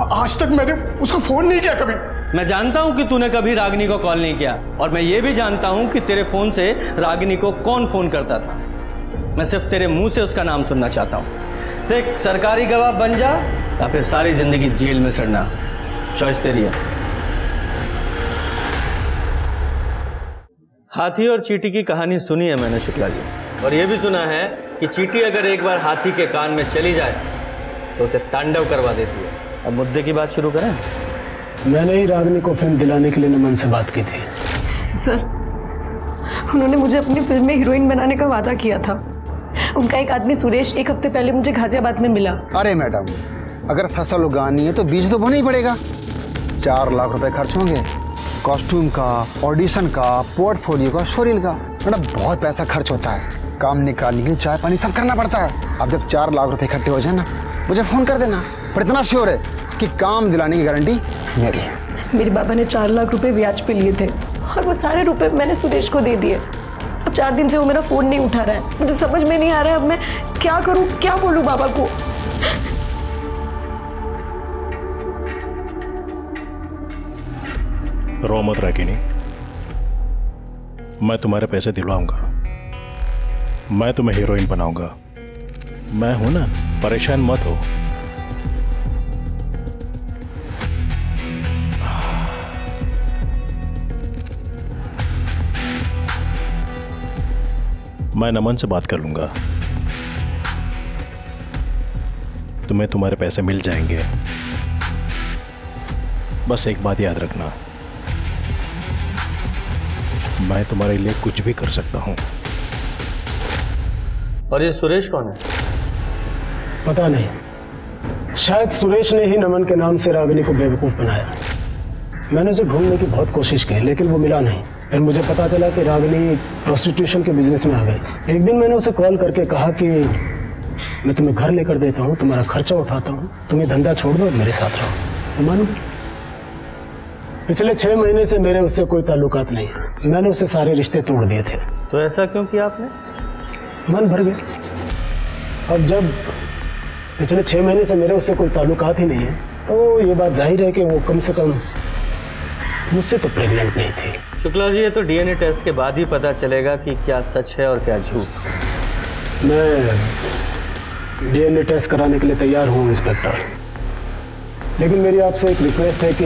आज तक मैंने उसको फोन नहीं किया कभी। मैं जानता हूं कि तूने कभी रागिनी को कॉल नहीं किया, और मैं ये भी जानता हूं कि तेरे फोन से रागिनी को कौन फोन करता था। मैं सिर्फ तेरे मुंह से उसका नाम सुनना चाहता हूं। देख, सरकारी गवाह बन जा या फिर सारी जिंदगी जेल में सड़ना, चॉइस तेरी है। हाथी और चींटी की कहानी सुनी है मैंने शुक्ला जी, और यह भी सुना है कि चींटी अगर एक बार हाथी के कान में चली जाए तो उसे तांडव करवा देती है। अब मुद्दे की बात शुरू करें। मैंने ही रागिनी को फिल्म दिलाने के लिए नमन से बात की थी। सर, उन्होंने मुझे अपनी फिल्म में हीरोइन बनाने का वादा किया था। उनका एक आदमी सुरेश एक हफ्ते पहले मुझे गाजियाबाद में मिला। अरे मैडम, अगर फसल उगानी है तो बीज तो बोना ही पड़ेगा। 4 लाख रुपए खर्च होंगे, कॉस्ट्यूम का, ऑडिशन का, पोर्टफोलियो का, शोरील का। मैडम बहुत पैसा खर्च होता है, काम निकालिए, चाय पानी सब करना पड़ता है। अब जब 4 लाख रुपए इकट्ठे हो जाए ना, मुझे फोन कर देना। पर इतना श्योर है कि काम दिलाने की गारंटी मेरी है। मेरे बाबा ने 4 लाख रुपए ब्याज पे लिए थे और वो सारे रुपए मैंने सुरेश को दे दिए। अब 4 दिन से वो मेरा फोन नहीं उठा रहा है। मुझे समझ में नहीं आ रहा है अब मैं क्या करूं, क्या बोलूं बाबा को। रो मत रागिनी, मैं तुम्हारे पैसे दिलवाऊंगा, मैं तुम्हें हीरोइन बनाऊंगा। मैं हूं ना, परेशान मत हो। मैं नमन से बात कर लूंगा, तुम्हें तुम्हारे पैसे मिल जाएंगे। बस एक बात याद रखना, मैं तुम्हारे लिए कुछ भी कर सकता हूँ। और ये सुरेश कौन है? पता नहीं, शायद सुरेश ने ही नमन के नाम से रागिनी को बेवकूफ़ बनाया। मैंने उसे ढूंढने की बहुत कोशिश की लेकिन वो मिला नहीं। फिर मुझे पता चला कि रागिनी प्रोस्टिट्यूशन के बिजनेस में आ गई। एक दिन मैंने उसे कॉल करके कहा कि मैं तुम्हें घर लेकर देता हूँ, तुम्हारा खर्चा उठाता हूँ, तुम्हें धंधा छोड़ दो और मेरे साथ रहो। तो मानो पिछले 6 महीने से मेरे उससे कोई ताल्लुकात नहीं है। मैंने उससे सारे रिश्ते तोड़ दिए थे। तो ऐसा क्यों किया आपने? मन भर गया। अब जब पिछले 6 महीने से मेरे उससे कोई ताल्लुकात ही नहीं है तो ये बात जाहिर है कि वो कम से कम मुझसे तो प्रेग्नेंट नहीं थी। शुक्ला जी, ये तो डीएनए टेस्ट के बाद ही पता चलेगा कि क्या सच है और क्या झूठ। मैं डीएनए टेस्ट कराने के लिए तैयार हूँ इंस्पेक्टर, लेकिन मेरी आपसे एक रिक्वेस्ट है कि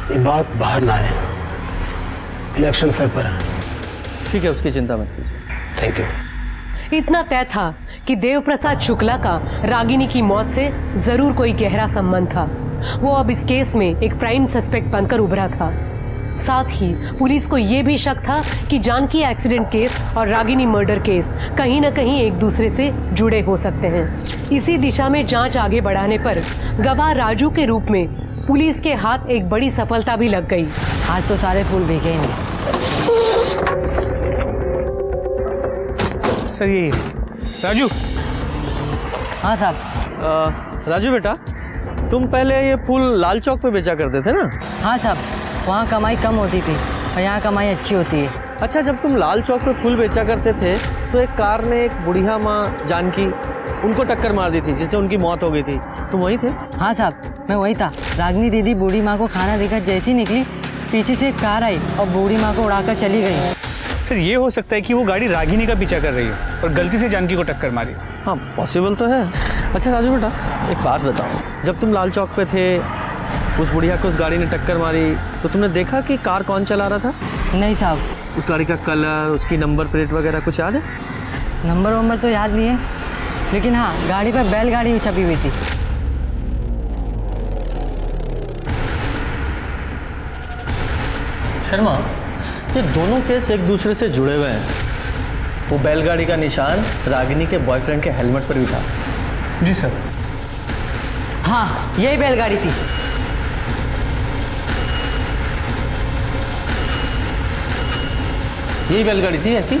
ये बात बाहर ना आए। इलेक्शन सर पर है। ठीक है, उसकी चिंता मत कीजिए। Thank you. इतना तय था कि देव प्रसाद शुक्ला का रागिनी की मौत से जरूर कोई गहरा संबंध था। वो अब इस केस में एक प्राइम सस्पेक्ट बनकर उभरा था। साथ ही पुलिस को यह भी शक था कि जानकी एक्सीडेंट केस और रागिनी मर्डर केस कहीं न कहीं एक दूसरे से जुड़े हो सकते हैं। इसी दिशा में जांच आगे बढ़ाने पर गवाह राजू के रूप में पुलिस के हाथ एक बड़ी सफलता भी लग गई। आज तो सारे फूल भीगे ही नहीं। सर ये राजू। हाँ साहब। राजू बेटा, तुम पहले ये फूल लाल चौक पे बेचा करते थे ना? हाँ साहब, वहाँ कमाई कम होती थी और यहाँ कमाई अच्छी होती है। अच्छा, जब तुम लाल चौक पे फूल बेचा करते थे तो एक कार ने एक बुढ़िया माँ जानकी उनको टक्कर मार दी थी जिससे उनकी मौत हो गई थी। तुम वहीं थे? हाँ साहब, मैं वही था। रागिनी दीदी बूढ़ी माँ को खाना देकर जैसी निकली, पीछे से एक कार आई और बूढ़ी माँ को उड़ाकर चली गई। सर ये हो सकता है कि वो गाड़ी रागिनी का पीछा कर रही है और गलती से जानकी को टक्कर मारी। हाँ, पॉसिबल तो है। अच्छा राजू बेटा, एक बात बताओ, जब तुम लाल चौक पे थे, उस बुढ़िया को उस गाड़ी ने टक्कर मारी तो तुमने देखा कि कार कौन चला रहा था? नहीं साहब। उस गाड़ी का कलर, उसकी नंबर प्लेट वगैरह कुछ याद है? नंबर वंबर तो याद नहीं है, लेकिन हाँ, गाड़ी पर बैलगाड़ी छपी हुई थी। शर्मा, ये दोनों केस एक दूसरे से जुड़े हुए हैं। वो बैलगाड़ी का निशान रागिनी के बॉयफ्रेंड के हेलमेट पर भी था। जी सर। हाँ, यही बैलगाड़ी थी। यही बैलगाड़ी थी ऐसी?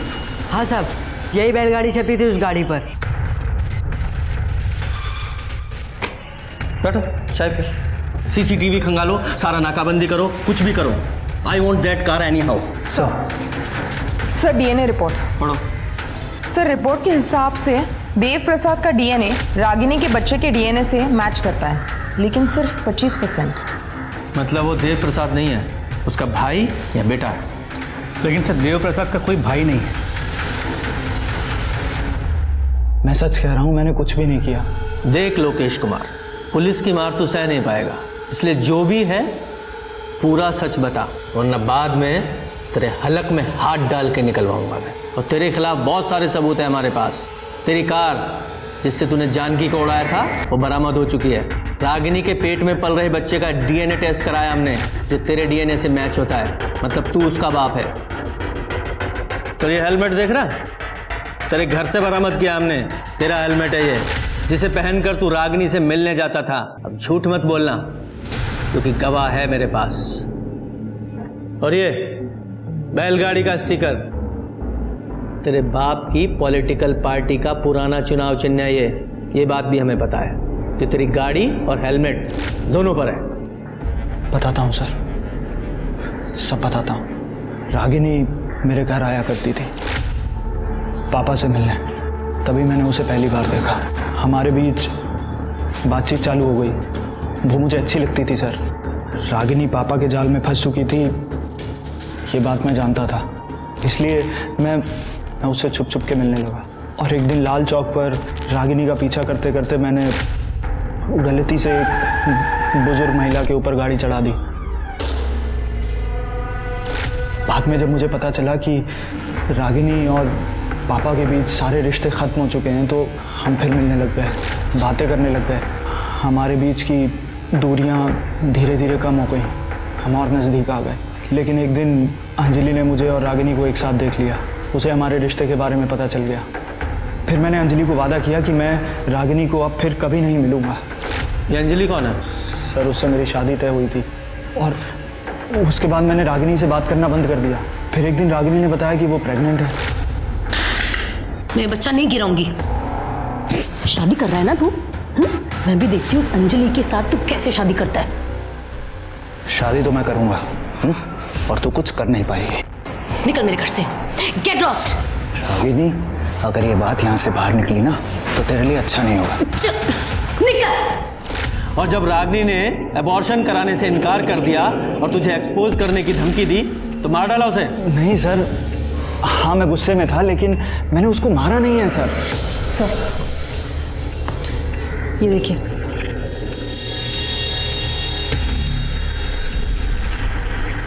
हाँ साहब, यही बैलगाड़ी छपी थी उस गाड़ी पर। बैठो, चाय फिर। सीसीटीवी खंगालो, सारा नाकाबंदी करो, कुछ भी करो। I want that car any how. Sir DNA report पढ़ो। सर रिपोर्ट के हिसाब से देव प्रसाद का डीएनए रागिनी के बच्चे के डीएनए से मैच करता है, लेकिन सिर्फ 25%। मतलब वो देव प्रसाद नहीं है, उसका भाई या बेटा है। लेकिन सर देव प्रसाद का कोई भाई नहीं है। मैं सच कह रहा हूँ, मैंने कुछ भी नहीं किया। देख लोकेश कुमार, पुलिस की मार तू सह नहीं पाएगा, इसलिए जो भी है पूरा सच बता, वरना बाद में तेरे हलक में हाथ डाल के निकलवाऊंगा मैं। और तेरे खिलाफ बहुत सारे सबूत हैं हमारे पास। तेरी कार जिससे तूने जानकी को उड़ाया था वो बरामद हो चुकी है। रागिनी के पेट में पल रहे बच्चे का डीएनए टेस्ट कराया हमने, जो तेरे डीएनए से मैच होता है, मतलब तू उसका बाप है। तो ये हेलमेट देख रहा है, तेरे घर से बरामद किया हमने। तेरा हेलमेट है ये, जिसे पहनकर तू रागिनी से मिलने जाता था। अब झूठ मत बोलना, क्योंकि गवाह है मेरे पास। और ये बैलगाड़ी का स्टिकर तेरे बाप की पॉलिटिकल पार्टी का पुराना चुनाव चिन्ह है। ये बात भी हमें पता है, जो तेरी गाड़ी और हेलमेट दोनों पर है। बताता हूँ सर, सब बताता हूँ। रागिनी मेरे घर आया करती थी पापा से मिलने, तभी मैंने उसे पहली बार देखा। हमारे बीच बातचीत चालू हो गई। वो मुझे अच्छी लगती थी सर। रागिनी पापा के जाल में फंस चुकी थी, ये बात मैं जानता था, इसलिए मैं उससे छुप छुप के मिलने लगा। और एक दिन लाल चौक पर रागिनी का पीछा करते करते मैंने गलती से एक बुजुर्ग महिला के ऊपर गाड़ी चढ़ा दी। बाद में जब मुझे पता चला कि रागिनी और पापा के बीच सारे रिश्ते ख़त्म हो चुके हैं, तो हम फिर मिलने लग गए, बातें करने लग गए। हमारे बीच की दूरियां धीरे धीरे कम हो गई, हम और नज़दीक आ गए। लेकिन एक दिन अंजलि ने मुझे और रागिनी को एक साथ देख लिया। उसे हमारे रिश्ते के बारे में पता चल गया। फिर मैंने अंजलि को वादा किया कि मैं रागिनी को अब फिर कभी नहीं मिलूंगा। ये अंजलि कौन है? सर उससे मेरी शादी तय हुई थी और उसके बाद मैंने रागिनी से बात करना बंद कर दिया। फिर एक दिन रागिनी ने बताया कि वो प्रेग्नेंट है। मैं बच्चा नहीं गिराऊंगी। शादी कर रहा है ना तू? मैं भी देखती हूँ उस अंजलि के साथ तू कैसे शादी करता है। शादी तो मैं करूंगा और तू कुछ कर नहीं पाएगी। निकल मेरे घर से। Get lost. रागिनी, अगर ये बात यहाँ से बाहर निकली ना तो तेरे लिए अच्छा नहीं होगा। निकल। और जब रागिनी ने अबॉर्शन कराने से इनकार कर दिया और तुझे एक्सपोज करने की धमकी दी तो मार डाला उसे? नहीं सर, हाँ मैं गुस्से में था लेकिन मैंने उसको मारा नहीं है सर। सर ये देखिए,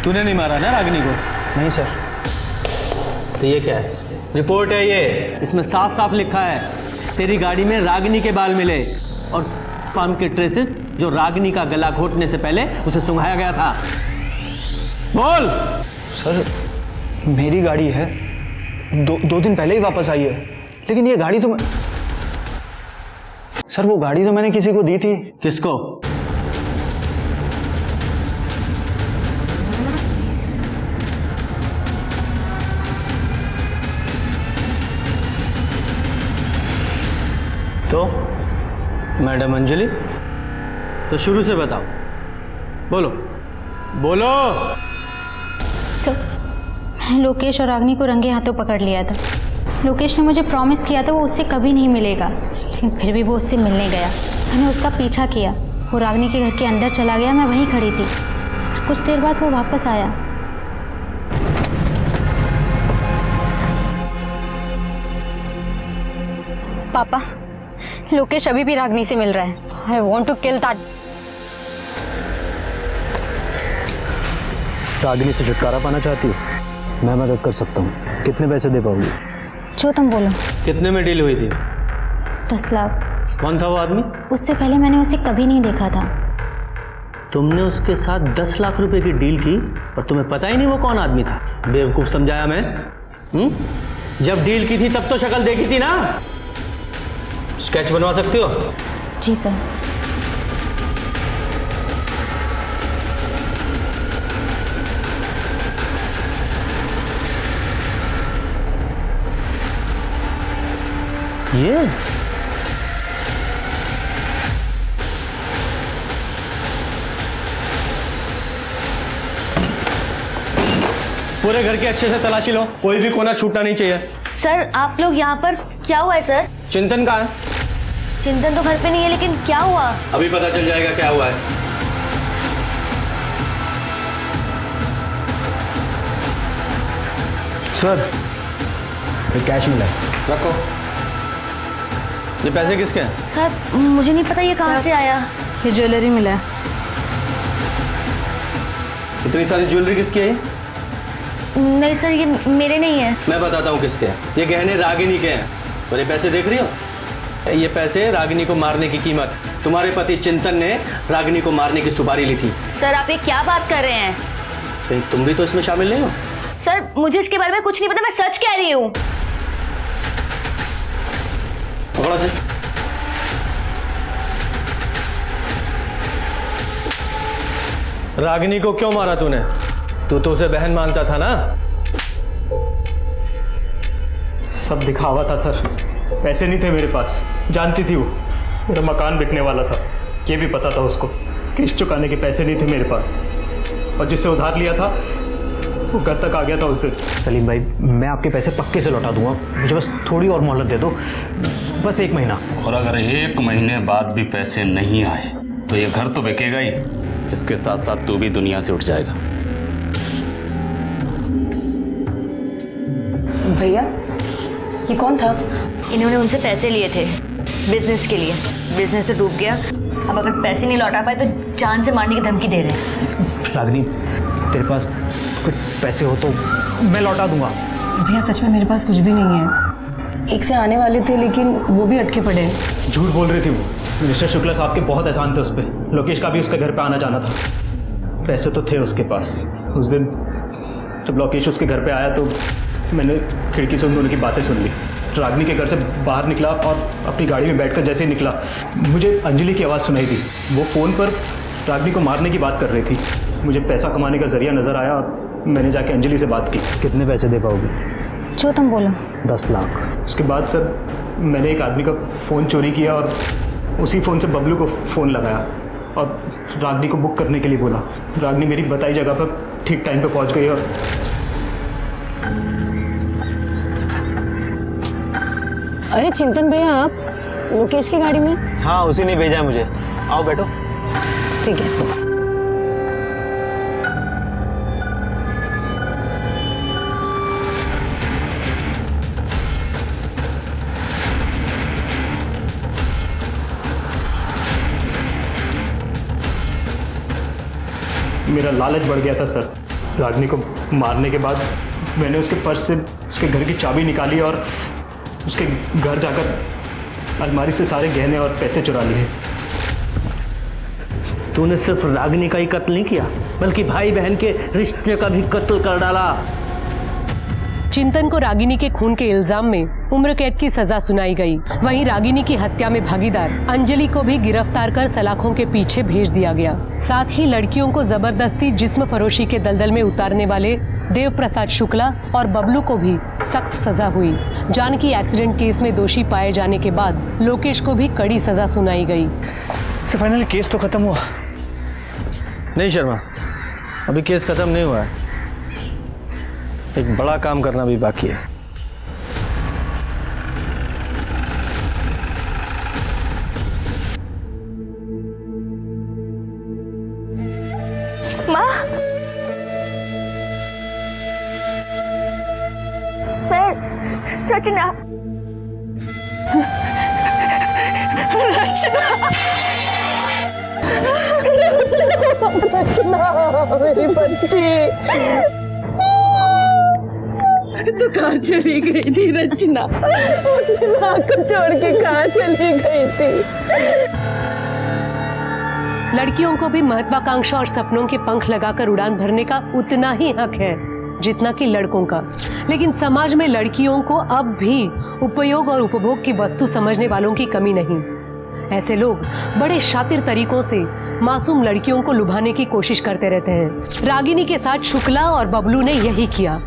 तूने नहीं मारा ना रागिनी को? नहीं सर। तो ये क्या है? रिपोर्ट है ये, इसमें साफ साफ लिखा है तेरी गाड़ी में रागिनी के बाल मिले और फार्म के ट्रेसेस जो रागिनी का गला घोटने से पहले उसे सुंघाया गया था। बोल। सर मेरी गाड़ी है, दो दिन पहले ही वापस आई है, लेकिन ये गाड़ी तो सर वो गाड़ी तो मैंने किसी को दी थी। किसको? तो मैडम अंजलि, तो शुरू से बताओ, बोलो बोलो। सर लोकेश और रागिनी को रंगे हाथों पकड़ लिया था। लोकेश ने मुझे प्रॉमिस किया था वो उससे कभी नहीं मिलेगा, लेकिन फिर भी वो उससे मिलने गया। मैंने उसका पीछा किया, वो रागिनी के घर के अंदर चला गया, मैं वहीं खड़ी थी। कुछ देर बाद वो वापस आया। पापा, लोकेश अभी भी रागिनी से मिल रहा है। I want to kill that. Ragini से छुटकारा पाना चाहती हो? मैं मदद कर सकता हूँ। कितने पैसे दे पाओगी? जो तुम बोलो। कितने में डील हुई थी? 10 लाख। कौन था वो आदमी? उससे पहले मैंने उसे कभी नहीं देखा था। तुमने उसके साथ 10 लाख रुपए की डील की और तुम्हें पता ही नहीं वो कौन आदमी था? बेवकूफ समझाया मैं? जब डील की थी तब तो शक्ल देखी थी ना। स्केच बनवा सकते हो? जी सर। ये पूरे घर की अच्छे से तलाशी लो, कोई भी कोना छूटना नहीं चाहिए। सर आप लोग यहाँ पर, क्या हुआ है सर? चिंतन कहाँ है? चिंतन तो घर पे नहीं है, लेकिन क्या हुआ? अभी पता चल जाएगा क्या हुआ है। सर ये कैश मिला है। रखो। ये पैसे किसके हैं? सर मुझे नहीं पता ये कहाँ से आया। ये ज्वेलरी मिला है। इतनी सारी ज्वेलरी किसकी है? नहीं सर ये मेरे नहीं है। मैं बताता हूँ किसके हैं। ये गहने रागिनी के हैं। और ये पैसे देख रही हो? ये पैसे रागिनी को मारने की कीमत। तुम्हारे पति चिंतन ने रागिनी को मारने की सुपारी ली थी। सर आप ये क्या बात कर रहे हैं? कहीं तुम भी तो इसमें शामिल नहीं हो? सर मुझे इसके बारे में कुछ नहीं पता, मैं सच कह रही हूँ। पकड़ो से। रागिनी को क्यों मारा तूने? तू तो उसे बहन मानता था ना? सब दिखावा था सर, पैसे नहीं थे मेरे पास। जानती थी वो मेरा मकान बिकने वाला था, ये भी पता था उसको। किस्त चुकाने के पैसे नहीं थे मेरे पास, और जिससे उधार लिया था वो घर तक आ गया था उस दिन। सलीम भाई, मैं आपके पैसे पक्के से लौटा दूंगा, मुझे बस थोड़ी और मोहलत दे दो, बस 1 महीना। और अगर 1 महीने बाद भी पैसे नहीं आए तो ये घर तो बिकेगा ही, इसके साथ साथ तू भी दुनिया से उठ जाएगा। भैया ये कौन था? इन्होंने उनसे पैसे लिए थे बिजनेस के लिए। बिजनेस तो डूब गया, अब अगर पैसे नहीं लौटा पाए तो जान से मारने की धमकी दे रहे हैं। रागिनी, तेरे पास कुछ पैसे हो तो मैं लौटा दूंगा। भैया सच में मेरे पास कुछ भी नहीं है। एक से आने वाले थे लेकिन वो भी अटके पड़े। झूठ बोल रही थी वो। मिस्टर शुक्ला साहब के बहुत एहसान थे उस पर। लोकेश का भी उसके घर पे आना जाना था। पैसे तो थे उसके पास। उस दिन जब लोकेश उसके घर पे आया तो मैंने खिड़की से उन दोनों की बातें सुन ली। रागिनी के घर से बाहर निकला और अपनी गाड़ी में बैठकर जैसे ही निकला, मुझे अंजलि की आवाज़ सुनाई दी। वो फ़ोन पर रागिनी को मारने की बात कर रही थी। मुझे पैसा कमाने का जरिया नज़र आया और मैंने जाके अंजलि से बात की। कितने पैसे दे पाओगे? जो तुम बोलो। 10 लाख। उसके बाद सर मैंने एक आदमी का फ़ोन चोरी किया और उसी फ़ोन से बबलू को फ़ोन लगाया और रागिनी को बुक करने के लिए बोला। रागिनी मेरी बताई जगह पर ठीक टाइम पे पहुंच गई और अरे चिंतन भैया, आप लोकेश की गाड़ी में? हाँ, उसी ने भेजा है मुझे। आओ बैठो। ठीक है। मेरा लालच बढ़ गया था सर। रागिनी को मारने के बाद मैंने उसके पर्स से उसके घर की चाबी निकाली और उसके घर जाकर अलमारी से सारे गहने और पैसे चुरा लिए। तूने सिर्फ रागिनी का ही कत्ल नहीं किया, बल्कि भाई बहन के रिश्ते का भी कत्ल कर डाला। चिंतन को रागिनी के खून के इल्जाम में उम्र कैद की सजा सुनाई गई। वहीं रागिनी की हत्या में भागीदार अंजलि को भी गिरफ्तार कर सलाखों के पीछे भेज दिया गया। साथ ही लड़कियों को जबरदस्ती जिस्म फरोशी के दलदल में उतारने वाले देव प्रसाद शुक्ला और बबलू को भी सख्त सजा हुई। जानकी एक्सीडेंट केस में दोषी पाए जाने के बाद लोकेश को भी कड़ी सजा सुनाई गई। सर फाइनली केस तो खत्म हुआ? नहीं शर्मा, अभी केस खत्म नहीं हुआ है। एक बड़ा काम करना भी बाकी है। माँ, रचना, रचना मेरी बच्ची, तो कहाँ चली गई थी रचना? माँ को छोड़ के कहाँ चली गई थी? लड़कियों को भी महत्वाकांक्षा और सपनों के पंख लगाकर उड़ान भरने का उतना ही हक है जितना कि लड़कों का। लेकिन समाज में लड़कियों को अब भी उपयोग और उपभोग की वस्तु समझने वालों की कमी नहीं। ऐसे लोग बड़े शातिर तरीकों से मासूम लड़कियों को लुभाने की कोशिश करते रहते हैं। रागिनी के साथ शुक्ला और बबलू ने यही किया।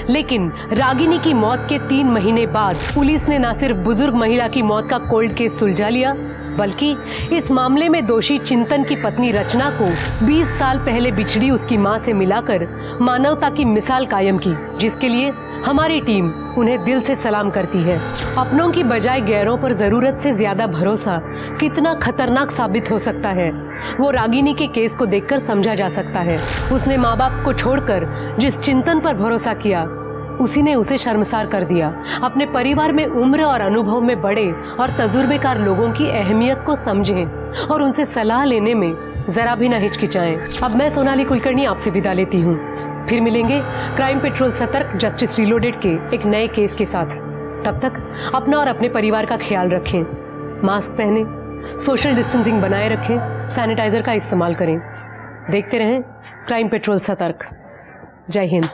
लेकिन रागिनी की मौत के 3 महीने बाद पुलिस ने न सिर्फ बुजुर्ग महिला की मौत का कोल्ड केस सुलझा लिया, बल्कि इस मामले में दोषी चिंतन की पत्नी रचना को 20 साल पहले बिछड़ी उसकी मां से मिलाकर मानवता की मिसाल कायम की, जिसके लिए हमारी टीम उन्हें दिल से सलाम करती है। अपनों की बजाय गैरों पर जरूरत से ज्यादा भरोसा कितना खतरनाक साबित हो सकता है, वो रागिनी के केस को देखकर समझा जा सकता है। उसने माँ बाप को छोड़कर जिस चिंतन पर भरोसा किया, उसी ने उसे शर्मसार कर दिया। अपने परिवार में उम्र और अनुभव में बड़े और तजुर्बेकार लोगों की अहमियत को समझें और उनसे सलाह लेने में जरा भी न हिचकिचाएं। अब मैं सोनाली कुलकर्णी आपसे विदा लेती हूँ। फिर मिलेंगे क्राइम पेट्रोल सतर्क जस्टिस रिलोडेड के एक नए केस के साथ। तब तक अपना और अपने परिवार का ख्याल रखें, मास्क पहने, सोशल डिस्टेंसिंग बनाए रखें, सैनिटाइजर का इस्तेमाल करें। देखते रहें क्राइम पेट्रोल सतर्क। जय हिंद।